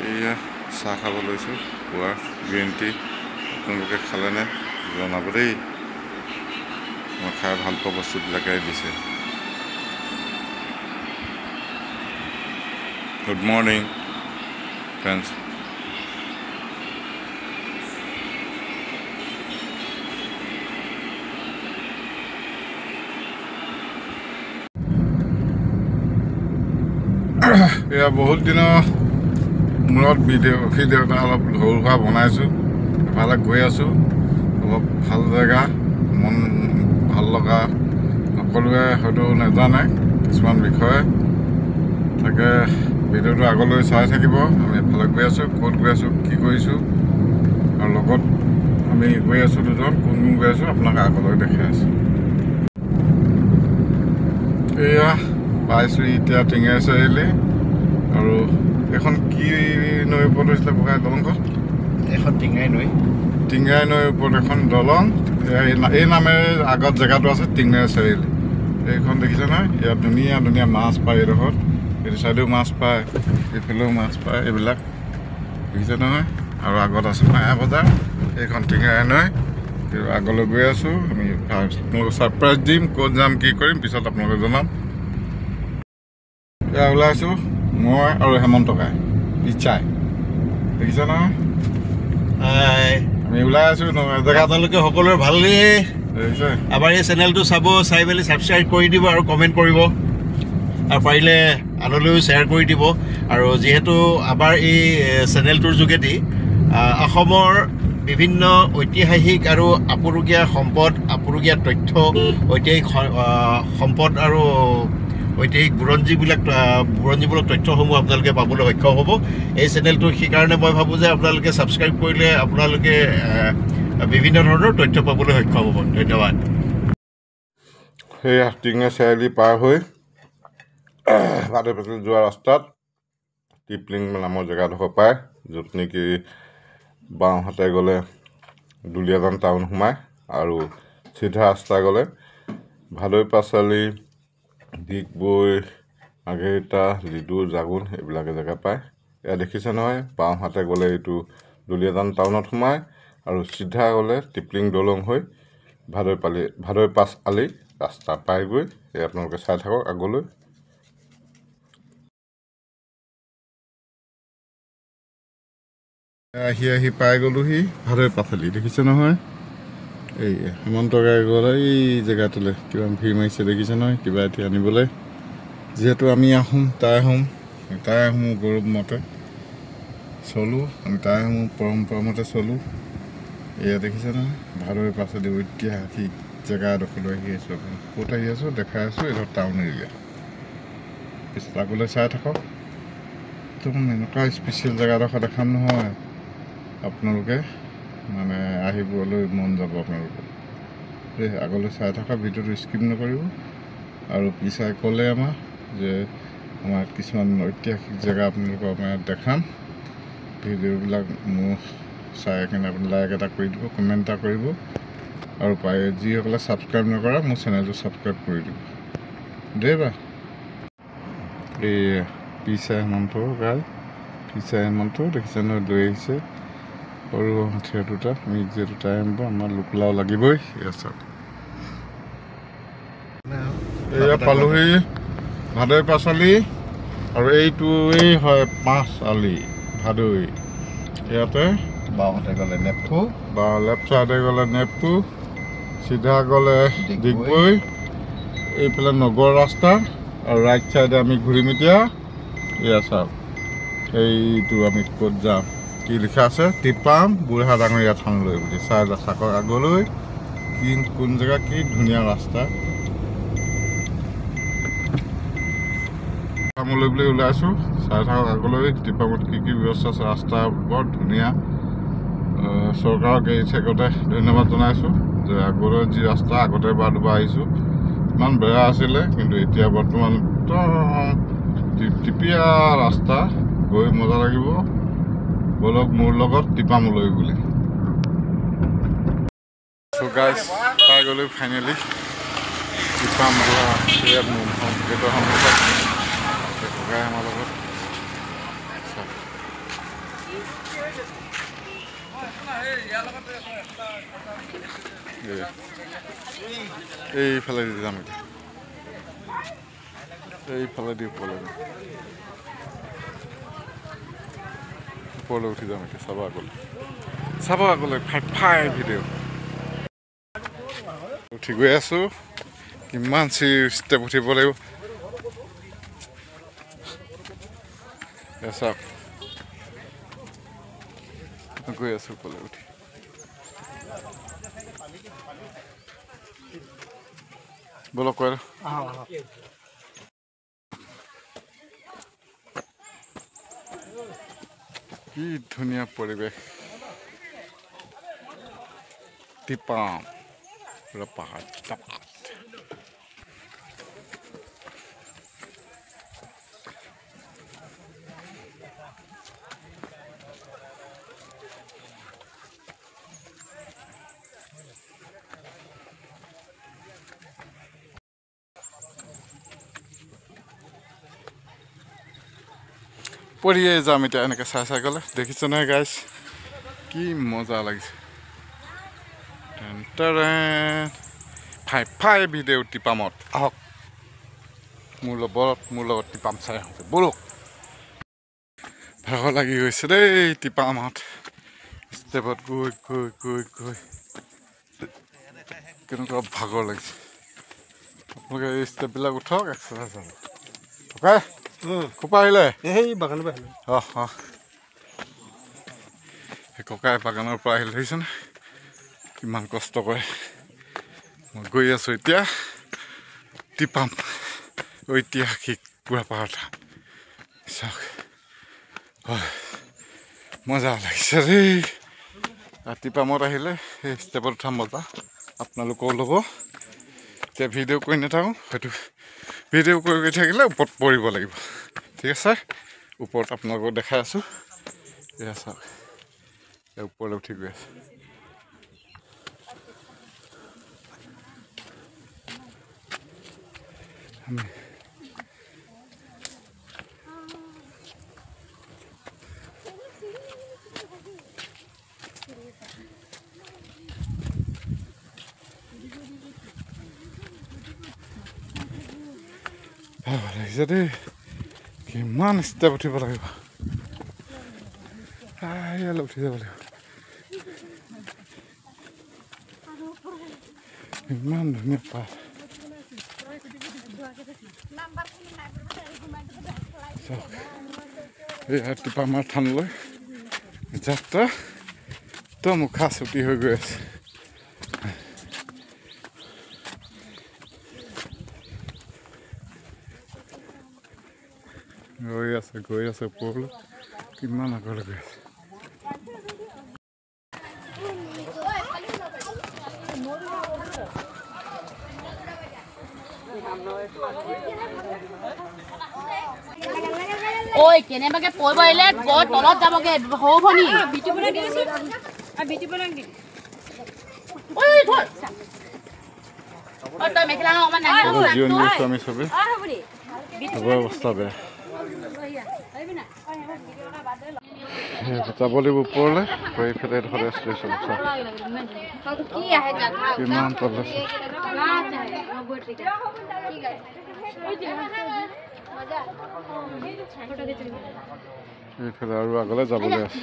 এয়া চাহ খাব লৈছোঁ পুৱাৰ গ্ৰীণ টি আপোনালোকে খালেনে জনাব দেই মই খাই ভাল পোৱা বস্তুবিলাকে দিছে গুড মৰ্ণিং ফ্ৰেণ্ডছ এয়া বহুত দিনৰ মূৰত ভিডিঅ' এটা অলপ সৰু সুৰা বনাইছোঁ এফালে গৈ আছোঁ অলপ ভাল জেগা মন ভাল লগা সকলোৱে হয়তো নাজানে কিছুমান বিষয়ে তাকে ভিডিঅ'টো আগলৈ চাই থাকিব আমি এফালে গৈ আছোঁ ক'ত গৈ আছোঁ কি কৰিছোঁ আৰু লগত আমি গৈ আছোঁ দুজন কোন কোন গৈ আছোঁ আপোনাক আগলৈ দেখাই আছোঁ এয়া পাইছোঁ এতিয়া টিঙাৰী চাৰিআলি আৰু এখন কি নৈৰ ওপৰত হৈছিলে বগাই দলংখন এখন টিঙাৰী নৈৰ ওপৰত এখন দলং এই নামেৰে আগত জেগাটো আছে টিঙাৰী চাৰিআলি এইখন দেখিছে নহয় ইয়াত ধুনীয়া ধুনীয়া মাছ পায় এইডোখৰত এইটো চাইডেও মাছ পায় এইফালেও মাছ পায় এইবিলাক দেখিছে নহয় আৰু আগত আছে মায়া বজাৰ এইখন টিঙাৰী নৈ আগলৈ গৈ আছোঁ আমি আপোনালোকক ছাৰপ্ৰাইজ দিম ক'ত যাম কি কৰিম পিছত আপোনালোকে জনাম এয়া ওলাইছোঁ মই আৰু হেমন্ত কাই পিচাই দেখিছে নহয় আমি ওলাই আছোঁ জেগা আপোনালোকে সকলোৰে ভালেই দেখিছে আমাৰ এই চেনেলটো চাব চাই মেলি ছাবস্ক্ৰাইব কৰি দিব আৰু কমেণ্ট কৰিব আৰু পাৰিলে আনলৈও শ্বেয়াৰ কৰি দিব আৰু যিহেতু আমাৰ এই চেনেলটোৰ যোগেদি অসমৰ বিভিন্ন ঐতিহাসিক আৰু আপুৰুগীয়া সম্পদ আপুৰুগীয়া তথ্য ঐতিহাসিক সম্পদ আৰু ঐতিহাসিক বুৰঞ্জীমূলক তথ্যসমূহ আপোনালোকে পাবলৈ সক্ষম হ'ব এই চেনেলটো সেইকাৰণে মই ভাবোঁ যে আপোনালোকে ছাবস্ক্ৰাইব কৰিলে আপোনালোকে বিভিন্ন ধৰণৰ তথ্য পাবলৈ সক্ষম হ'ব ধন্যবাদ সেয়া টিঙাৰী চাৰিআলি পাৰ হৈ ভাদে পাচলি যোৱা ৰাস্তাত টিপলিং নামৰ জেগাডোখৰ পায় য'ত নেকি বাওঁহাতে গ'লে দুলীয়াজান টাউন সোমায় আৰু চিধা ৰাস্তা গ'লে ভাদৈ পাচলি ডিগবৈ মাৰ্ঘেৰিটা লিডু জাগুন এইবিলাকে জেগা পায় এয়া দেখিছে নহয় বাওঁহাতে গ'লে এইটো দুলীয়াজান টাউনত সোমায় আৰু চিধা গ'লে টিপলিং দলং হৈ ভাদৈ পাছ আলি ৰাস্তা পায়গৈ এই আপোনালোকে চাই থাকক আগলৈ আহি পাই গ'লোহি ভাদৈ পাচলি দেখিছে নহয় এই হেমন্ত গাই গ'ল এই জেগাটোলৈ কিমান ভিৰ মাৰিছে দেখিছে নহয় কিবা এতিয়া আনিবলৈ যিহেতু আমি আহোম তাই আহোম গৌৰৱ মতে চলোঁ আমি তাই আহোম পৰম্পৰা মতে চলোঁ এয়া দেখিছে নহয় ভাদৈ পাচলি ঐতিহাসিক জেগা এডোখৰলৈ আহি আছোঁ আপুনি ক'ত আহি আছোঁ দেখাই আছোঁ এইটো টাউন এৰিয়া পিছত আগলৈ চাই থাকক একদম এনেকুৱা স্পেচিয়েল জেগাডোখৰ দেখাম নহয় আপোনালোকে মানে আহিবলৈ মন যাব আপোনালোকৰ এই আগলৈ চাই থকা ভিডিঅ'টো স্কিপ নকৰিব আৰু পিছাই ক'লে আমাৰ যে আমাৰ কিছুমান ঐতিহাসিক জেগা আপোনালোকক আমাৰ দেখাম ভিডিঅ'বিলাক মোৰ চাই কিনে আপুনি লাইক এটা কৰি দিব কমেণ্ট এটা কৰিব আৰু যিসকলে ছাবস্ক্ৰাইব নকৰা মোৰ চেনেলটো ছাবস্ক্ৰাইব কৰি দিব দেই বা এই পিছাই হেমন্ত গাই পিছাই হেমন্ত দেখিছে নহয় লৈ আহিছে সৰু হাঠিয়াৰ দুটা আমি যিহেতু টাইম পাওঁ আমাৰ লোকলাও লাগিবই এয়া চাওক এয়া পালোহি ভাদৈ পাচলি আৰু এইটোৱেই হয় পাঁচ আলি ভাদৈ ইয়াতে বাওঁহাতে গ'লে নেপকো লেফ্ট চাইডে গ'লে নেপকো চিধা গ'লে ডিগবৈ এইফালে নগৰ ৰাস্তা আৰু ৰাইট চাইডে আমি ঘূৰিম এতিয়া এয়া চাওক এইটো আমি ক'ত যাম কি লিখা আছে টিপাম বুঢ়া ডাঙৰীয়া থানলৈ বুলি চাই চাকক আগলৈ কোন জেগা কি ধুনীয়া ৰাস্তা টিপামলৈ বুলি ওলাইছোঁ চাই থাকক আগলৈ টিপামত কি কি ব্যৱস্থা আছে ৰাস্তা বৰ ধুনীয়া চৰকাৰক এই চেগতে ধন্যবাদ জনাইছোঁ যে আগলৈ যি ৰাস্তা আগতে এবাৰ দুবাৰ আহিছোঁ ইমান বেয়া আছিলে কিন্তু এতিয়া বৰ্তমান টিপিয়া ৰাস্তা গৈ মজা লাগিব বলক মোৰ লগত টিপামলৈ বুলি গাইজ পাই গ'লোঁ ফাইনেলি টিপাম গেটৰ সন্মুখত ককাই আমাৰ লগত এইফালে দি যাম এতিয়া এইফালে দি ওপৰলৈ উঠি যাম এতিয়া চাব আগলৈ ফাই ভিডিঅ' উঠি গৈ আছো কিমান ষ্টেপ উঠিব লাগিব চাওক গৈ আছো ওপৰলৈ উঠি বলক কৈ কি ধুনীয়া পৰিৱেশ টিপাম পুৰা পাহাৰ পৰিয়ে যাম এতিয়া এনেকৈ চাই গ'লে দেখিছে নহয় গাইছ কি মজা লাগিছে ফাই ভিডিঅ' টিপামত আহক মোৰ লগত টিপাম চাই আহোঁ বলক ভাগৰ লাগি গৈছে দেই টিপামত ষ্টেপত গৈ কেনেকুৱা ভাগৰ লাগিছে আপোনালোকে এই ষ্টেপবিলাক উঠক এক্সাৰচাইজ হ'ব অ'কে কপা আহিলে এই বাগানৰ পৰা আহিলে সেই ককাই বাগানৰ পৰা আহিলে দেখিছেনে কিমান কষ্ট কৰে মই গৈ আছো এতিয়া টিপাম ঐতিহাসিক পুৰা পাহাৰ চাওক হয় মজা লাগিছে দেই টিপামত আহিলে সেই ষ্টেপত উঠা মজা আপোনালোকেও ল'ব এতিয়া ভিডিঅ' কৰি নাথাকোঁ হয়তো ভিডিঅ' কৰি থাকিলে ওপৰত পৰিব লাগিব ঠিক আছে ওপৰত আপোনালোকক দেখাই আছোঁ এয়া চাওক ওপৰলৈ উঠি গৈ আছে লাগিছে দেই কিমান ষ্টেপ উঠিব লাগিব ইয়ালৈ উঠি যাব লাগিব ইমান ধুনীয়া পাত এয়া টিপামাৰ থানলৈ যাত্ৰা তো মুখা চুটি হৈ গৈ আছে গৈ আছে ওপৰলৈ কিমান আগলৈ গৈ আছে ঐ কেনেবাকে পৰিব আহিলে গৈ তলত যাবগে সৰু ভনী তই মেখেলা অকমান জিৰণি লৈছোঁ আমি চবেই অৱস্থা বেয়া যাব লাগিব ওপৰলৈ এইফালে ধৰে কিমান তল আছে এইফালে আৰু আগলৈ যাবলৈ আছে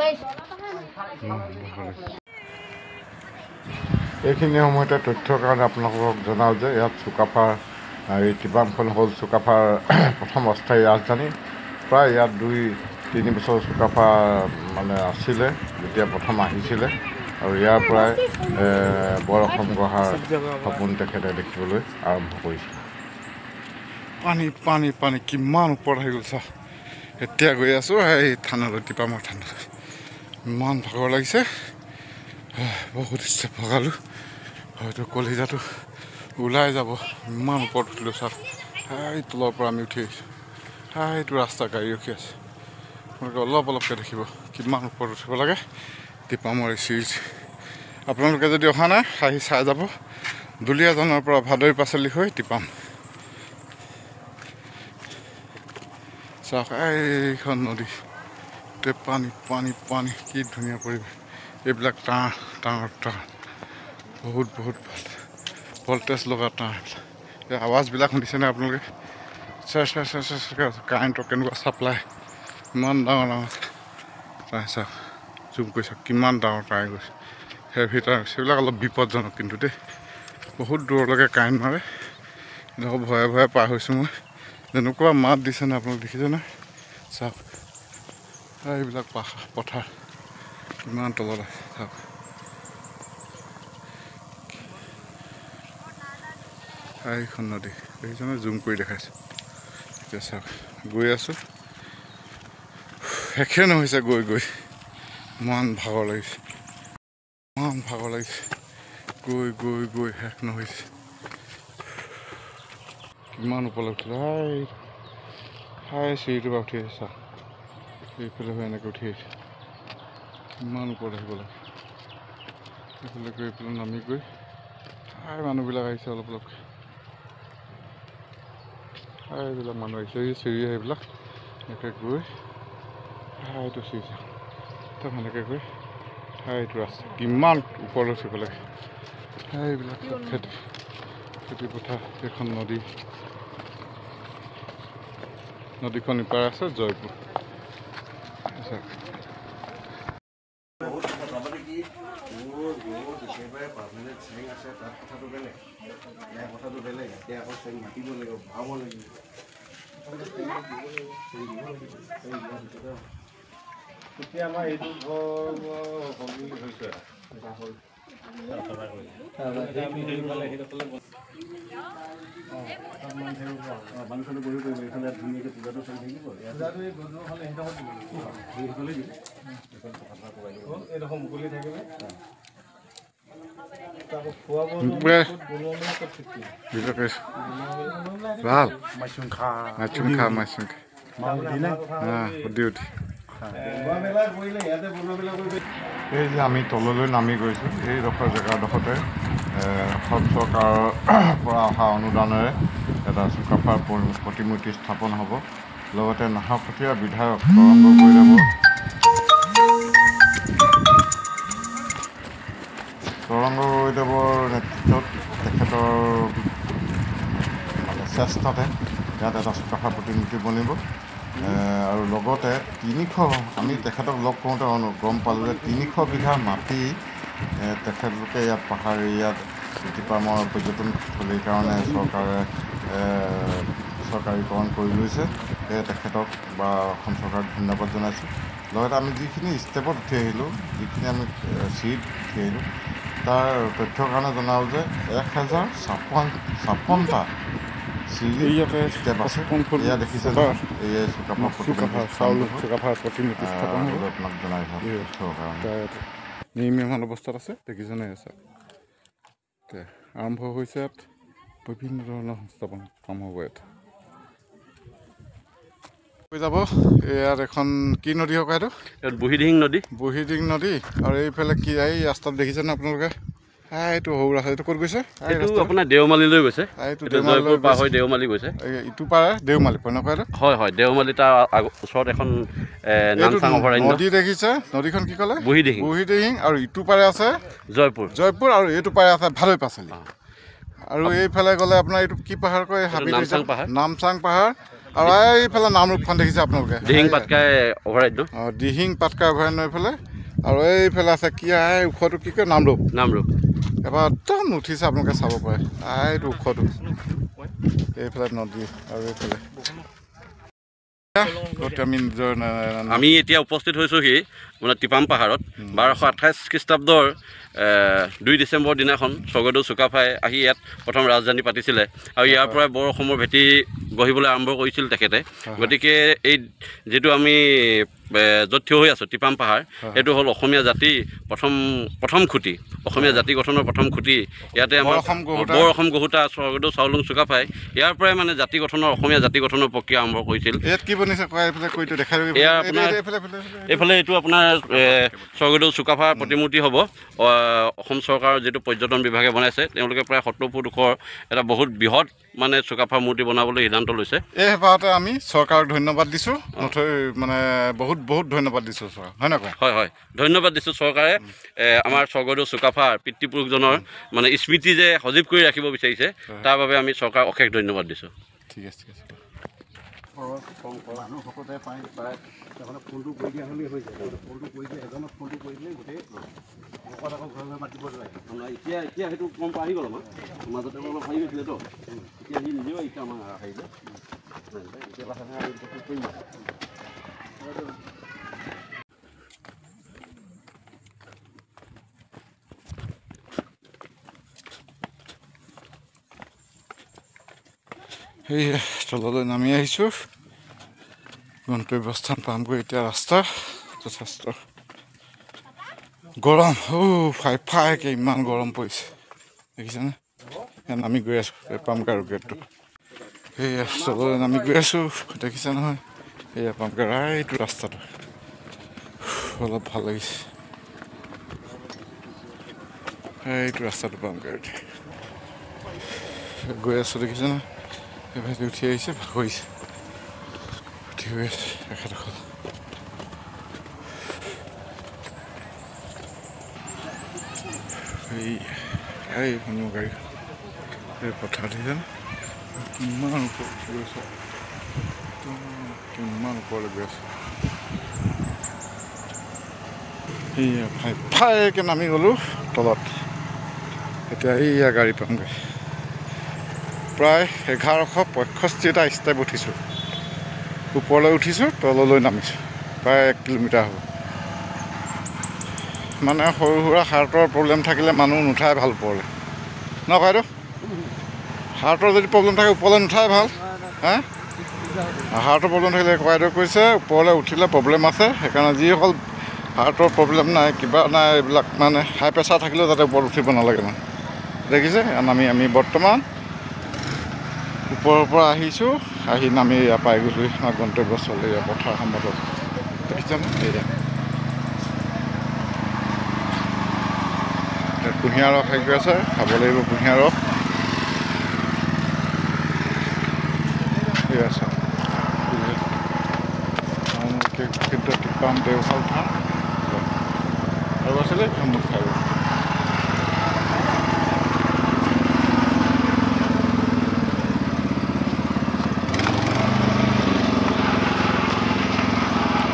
এইখিনি সময়তে তথ্যৰ কাৰণে আপোনালোকক জনাওঁ যে ইয়াত চুকাফাৰ এই টিপামখন হ'ল চুকাফাৰ প্ৰথম অস্থায়ী ৰাজধানী প্ৰায় ইয়াত 2-3 বছৰ চুকাফা মানে আছিলে যেতিয়া প্ৰথম আহিছিলে আৰু ইয়াৰ পৰাই বৰ অসম গঢ়াৰ সপোন তেখেতে দেখিবলৈ আৰম্ভ কৰিছিল পানী কিমান ওপৰত আহি গ'ল চাহ এতিয়া গৈ আছোঁ এই থানলৈ টিপামৰ থানলৈ ইমান ভাগৰ লাগিছে বহুত ষ্টেপ ভগালোঁ হয়তো কলিজাটো ওলাই যাব ইমান ওপৰত উঠিলোঁ চাওক এই তলৰ পৰা আমি উঠি আহিছোঁ এইটো ৰাস্তা গাড়ী ৰখি আছে আপোনালোকে অলপকৈ দেখিব কিমান ওপৰত উঠিব লাগে টিপামৰ এই চিৰিজ আপোনালোকে যদি অহা নাই আহি চাই যাব দুলীয়াজানৰ পৰা ভাদৈ পাচলি হৈ টিপাম চাওক এইখন নদী গোটেই পানী পানী পানী কি ধুনীয়া পৰিৱেশ এইবিলাক তাঁৰ তাঁৰ তাঁৰ বহুত বহুত ভল্টেজ লগা তাঁৰ এই আৱাজবিলাক শুনিছেনে আপোনালোকে কাৰেণ্টৰ কেনেকুৱা ছাপ্লাই ইমান ডাঙৰ ডাঙৰ তাই চাওক জুম কৰি চাওক কিমান ডাঙৰ তাঁৰ গৈছে হেভি তাঁৰ সেইবিলাক অলপ বিপদজনক কিন্তু দেই বহুত দূৰলৈকে কাৰেণ্ট মাৰে কিন্তু ভয়ে ভয়ে পাৰ হৈছোঁ মই যেনেকুৱা মাত দিছেনে আপোনালোকে দেখিছেনে চাওক এইবিলাক পাহাৰ পথাৰ কিমান তলত আছে চাওক এইখন নদী দেখিছেনে জুম কৰি দেখাইছোঁ এতিয়া চাওক গৈ আছোঁ শেষে নহৈছে গৈ গৈ ইমান ভাগৰ লাগিছে গৈ গৈ গৈ শেষ নহৈছে কিমান ওপৰলৈ উঠিলে হাই চিৰিটোৰ পৰা উঠি আহিছে চাওক এইফালে হৈ এনেকৈ উঠি আহিছে কিমান ওপৰত আহিব লাগে এইফালে গৈ এইফালে নামি গৈ মানুহবিলাক আহিছে অলপ অলপকৈ এইবিলাক মানুহ আহিছে এই চিৰি সেইবিলাক এনেকৈ গৈ এইটো চিৰি একদম সেনেকৈ গৈ এইটো ৰাস্তা কিমান ওপৰলৈ উঠিব লাগে এইবিলাক খেতি পথাৰ এইখন নদীখন ইপাৰ আছে জয়পুৰ এতিয়া আমাৰ এইটো ঘৰ হৈছে মাংসটো বহি কৰিব এইফালে ধুনীয়াকৈ পূজাটো চলি থাকিব এইডোখৰ মুকলি থাকিলে ভাল এই যে আমি তললৈ নামি গৈছোঁ এইডোখৰ জেগাডোখৰতে অসম চৰকাৰৰ পৰা অহা অনুদানেৰে এটা চুকাফাৰ প্ৰতিমূৰ্তি স্থাপন হ'ব লগতে নাহৰকটীয়া বিধায়ক তৰংগ গগৈদেৱৰ নেতৃত্বত তেখেতৰ মানে চেষ্টাতে ইয়াত এটা চুকাফাৰ প্ৰতিমূৰ্তি বনিব আৰু লগতে 300 আমি তেখেতক লগ কৰোঁতে গম পালোঁ যে 300 বিঘা মাটি তেখেতলোকে ইয়াত পাহাৰ এৰিয়াত টিপামৰ পৰ্যটনস্থলীৰ কাৰণে চৰকাৰীকৰণ কৰি লৈছে সেয়ে তেখেতক বা অসম চৰকাৰক ধন্যবাদ জনাইছোঁ লগতে আমি যিখিনি ষ্টেপত উঠি আহিলোঁ যিখিনি আমি চিৰিত উঠি আহিলোঁ তাৰ তথ্যৰ কাৰণে জনাওঁ যে 1056টা চিৰি ইয়াতে ষ্টেপ আছে এয়া দেখিছে এই চুকাফাৰ প্ৰতিমূৰ্তি স্থাপন আপোনাক জনাই ভাল নিৰ্মীয়মান অৱস্থাত আছে দেখিছেনে আছে আৰম্ভ হৈছে ইয়াত বিভিন্ন ধৰণৰ সংস্থাপন কাম হ'ব ইয়াত যাব ইয়াত এখন কি নদী হওক এইটো বুঢ়ীদিহিং নদী আৰু এইফালে কি এই ৰাস্তাত দেখিছেনে আপোনালোকে এইটো সৰু ৰাস্তা এইটো ক'ত গৈছে এইটো আপোনাৰ দেওমালিলৈ গৈছে দেওমালি গৈছে ইটো পাৰে দেওমালি নকয় হয় দেওমালি তাৰ ওচৰত এখন নামচাং অভয়াৰণ্য নদী দেখিছে নদীখন কি ক'লে বুঢ়ীদিহিং আৰু ইটো পাৰে আছে জয়পুৰ আৰু এইটো পাৰে আছে ভালৈ পাচলি আৰু এইফালে গ'লে আপোনাৰ এইটো কি পাহাৰ কয় নামচাং পাহাৰ আৰু এইফালে নামৰূপখন দেখিছে আপোনালোকে দিহিং পাটকাই অভয়াৰণ্য এইফালে আৰু এইফালে আছে কি ওখটো কি কয় নামৰূপ এবাৰ একদম উঠিছে আপোনালোকে চাব পাৰে এইটো ওখটো এইফালে নদী আৰু এইফালে আমি এতিয়া উপস্থিত হৈছোঁহি মানে টিপাম পাহাৰত 1228 খ্ৰীষ্টাব্দৰ 2 ডিচেম্বৰ দিনাখন স্বৰ্গদেউ চুকাফাই আহি ইয়াত প্ৰথম ৰাজধানী পাতিছিলে আৰু ইয়াৰ পৰাই বৰ অসমৰ ভেটি গঢ়িবলৈ আৰম্ভ কৰিছিল তেখেতে গতিকে এই যিটো আমি য'ত থিয় হৈ আছোঁ টিপাম পাহাৰ এইটো হ'ল অসমীয়া জাতি প্ৰথম খুঁটি অসমীয়া জাতি গঠনৰ প্ৰথম খুঁটি ইয়াতে আমাৰ বৰ অসম গঢ়োতা স্বৰ্গদেউ চাওলুং চুকাফাই ইয়াৰ পৰাই মানে জাতি গঠনৰ অসমীয়া জাতি গঠনৰ প্ৰক্ৰিয়া আৰম্ভ কৰিছিল এইফালে এইটো আপোনাৰ স্বৰ্গদেউ চুকাফাৰ প্ৰতিমূৰ্তি হ'ব অসম চৰকাৰৰ যিটো পৰ্যটন বিভাগে বনাইছে তেওঁলোকে প্ৰায় 70 ফুট ওখৰ এটা বহুত বৃহৎ মানে চুকাফাৰ মূৰ্তি বনাবলৈ সিদ্ধান্ত লৈছে এই হেপাহতে আমি চৰকাৰক ধন্যবাদ দিছোঁ নথৈ মানে বহুত বহুত ধন্যবাদ দিছোঁ চৰকাৰ হয় নকয় হয় ধন্যবাদ দিছোঁ চৰকাৰে আমাৰ স্বৰ্গদেউ চুকাফাৰ পিতৃপুৰুষজনৰ মানে স্মৃতি যে সজীৱ কৰি ৰাখিব বিচাৰিছে তাৰ বাবে আমি চৰকাৰক অশেষ ধন্যবাদ দিছোঁ ঠিক আছে মানুহ সকলোতে পায় প্ৰায় ফোনটো কৰি দিয়া হ'লেই হৈ যায় ফোনটো কৰি দিয়ে এজনক ফোনটো কৰি দিলে গোটেই ভকত আকৌ ঘৰে ঘৰে মাতিব লাগে এতিয়া সেইটো কম আহি গ'ল আমাৰ মাজতে অলপ হাৰি গৈছিলেতো এতিয়া সি নিজেও এতিয়া আমাৰ আহিলে এতিয়া লাহে লাহে কৰিম সেই তললৈ নামি আহিছোঁ গন্তব্যস্থান পাম গৈ এতিয়া ৰাস্তা যথেষ্ট গৰম ফাইকে ইমান গৰম পৰিছে দেখিছেনে নামি গৈ আছোঁ এই পামকাৰ গেটটো সেয়া তললৈ নামি গৈ আছোঁ দেখিছে নহয় সেয়া পামকাৰ এইটো ৰাস্তাটো অলপ ভাল লাগিছে এইটো ৰাস্তাটো পামকাৰ গৈ আছোঁ দেখিছে নহয় এইভাগে উঠি আহিছে ভাল কৰিছে উঠি গৈ আছে একেডোখৰ এই মানুহ গাড়ী এই পথাৰ দেখিছে কিমান ওপৰত উঠি গৈছে কিমান ওপৰলৈ গৈ আছে এইয়া ফাইকে নামি গ'লোঁ তলত এতিয়া এইয়া গাড়ী পামগৈ প্ৰায় 1165টা ষ্টেপ উঠিছোঁ ওপৰলৈ উঠিছোঁ তললৈ নামিছোঁ প্ৰায় 1 কিলোমিটাৰ হ'ব মানে সৰু সুৰা হাৰ্টৰ প্ৰব্লেম থাকিলে মানুহ নুঠাই ভাল ওপৰলৈ ন বাইদেউ হাৰ্টৰ যদি প্ৰব্লেম থাকে ওপৰলৈ নুঠাই ভাল হা হাৰ্টৰ প্ৰব্লেম থাকিলে বাইদেউ কৈছে ওপৰলৈ উঠিলে প্ৰব্লেম আছে সেইকাৰণে যিসকল হাৰ্টৰ প্ৰব্লেম নাই কিবা নাই এইবিলাক মানে হাই প্ৰেছাৰ থাকিলেও যাতে ওপৰত উঠিব নালাগে মানে দেখিছে আমি বৰ্তমান ওপৰৰ পৰা আহিছোঁ আহি নামি ইয়াৰ পাই গ'লোঁ আমাৰ গন্তব্যস্থলী পথাৰ সম্পদত দেখিছেনে এয়া কুঁহিয়াৰ ৰস আহি গৈ আছে খাব লাগিব কুঁহিয়াৰ ৰস ঠিক আছে কিন্তু টিপাম দেওশাল থান আৰু আছিলে মোক খাব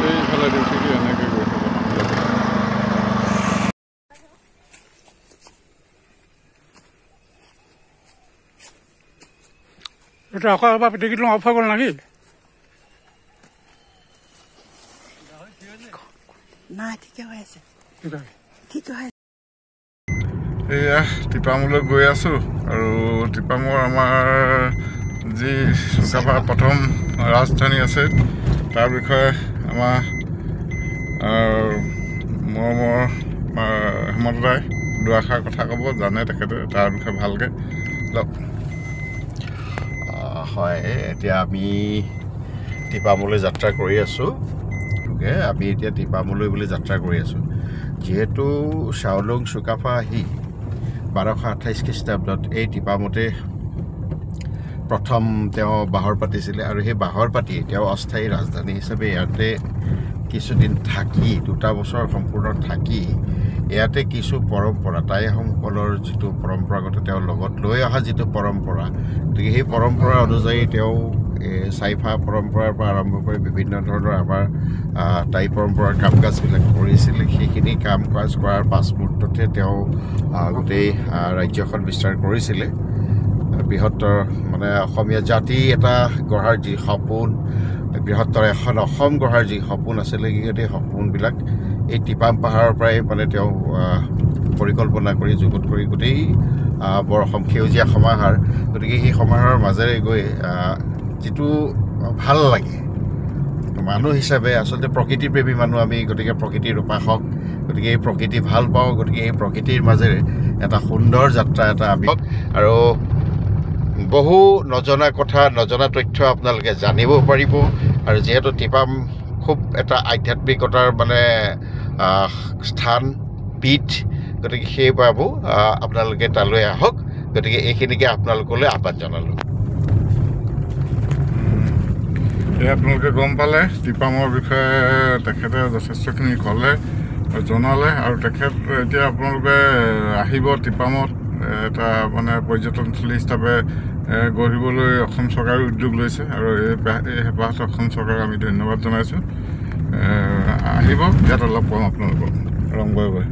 এইফালে ডিউটি এনেকৈ গৈ থাকে এটা আকৌ এবাৰ টিকেটটো অফ হৈ গ'ল নেকি নাই ঠিকে হৈ আছে ঠিক হৈ আছে এয়া টিপামলৈ গৈ আছোঁ আৰু টিপামৰ আমাৰ যি চুকাফাৰ প্ৰথম ৰাজধানী আছে তাৰ বিষয়ে আমাৰ মৰমৰ হেমন্ত দাই দুআষাৰ কথা ক'ব জানে তেখেতে তাৰ বিষয়ে ভালকৈ লওক হয় এতিয়া আমি টিপামলৈ যাত্ৰা কৰি আছোঁ গতিকে আমি এতিয়া টিপামলৈ বুলি যাত্ৰা কৰি আছোঁ যিহেতু চাওলুং চুকাফা আহি 1228 খ্ৰীষ্টাব্দত এই টিপামতে প্ৰথম তেওঁ বাহৰ পাতিছিলে আৰু সেই বাহৰ পাতি তেওঁ অস্থায়ী ৰাজধানী হিচাপে ইয়াতে কিছুদিন থাকি 2 বছৰ সম্পূৰ্ণ থাকি ইয়াতে কিছু পৰম্পৰা টাই আহোমসকলৰ যিটো পৰম্পৰাগত তেওঁৰ লগত লৈ অহা যিটো পৰম্পৰা গতিকে সেই পৰম্পৰা অনুযায়ী তেওঁ চাইফা পৰম্পৰাৰ পৰা আৰম্ভ কৰি বিভিন্ন ধৰণৰ আমাৰ টাই পৰম্পৰাৰ কাম কাজবিলাক কৰিছিলে সেইখিনি কাম কাজ কৰাৰ পাছমুহূৰ্ততে তেওঁ গোটেই ৰাজ্যখন বিস্তাৰ কৰিছিলে বৃহত্তৰ মানে অসমীয়া জাতি এটা গঢ়াৰ যি সপোন বৃহত্তৰ এখন অসম গঢ়াৰ যি সপোন আছিলে সেই সপোনবিলাক এই টিপাম পাহাৰৰ পৰাই মানে তেওঁ পৰিকল্পনা কৰি যুগুত কৰি গোটেই বৰ অসম সেউজীয়া সমাহাৰ গতিকে সেই সমাহাৰৰ মাজেৰে গৈ যিটো ভাল লাগে মানুহ হিচাপে আচলতে প্ৰকৃতিপ্ৰেমী মানুহ আমি গতিকে প্ৰকৃতিৰ উপাসক গতিকে এই প্ৰকৃতি ভাল পাওঁ গতিকে এই প্ৰকৃতিৰ মাজেৰে এটা সুন্দৰ যাত্ৰা এটা আমি আৰু বহু নজনা কথা নজনা তথ্য আপোনালোকে জানিব পাৰিব আৰু যিহেতু টিপাম খুব এটা আধ্যাত্মিকতাৰ মানে স্থান পীঠ গতিকে সেইবাবেও আপোনালোকে তালৈ আহক গতিকে এইখিনিকে আপোনালোকলৈ আহ্বান জনালোঁ এই আপোনালোকে গম পালে টিপামৰ বিষয়ে তেখেতে যথেষ্টখিনি ক'লে জনালে আৰু তেখেত এতিয়া আপোনালোকে আহিব টিপামত এটা মানে পৰ্যটনস্থলী হিচাপে গঢ়িবলৈ অসম চৰকাৰে উদ্যোগ লৈছে আৰু এই হেঁপাহত অসম চৰকাৰক আমি ধন্যবাদ জনাইছোঁ আহিব ইয়াত অলপ কম আপোনালোকক ৰংগৈ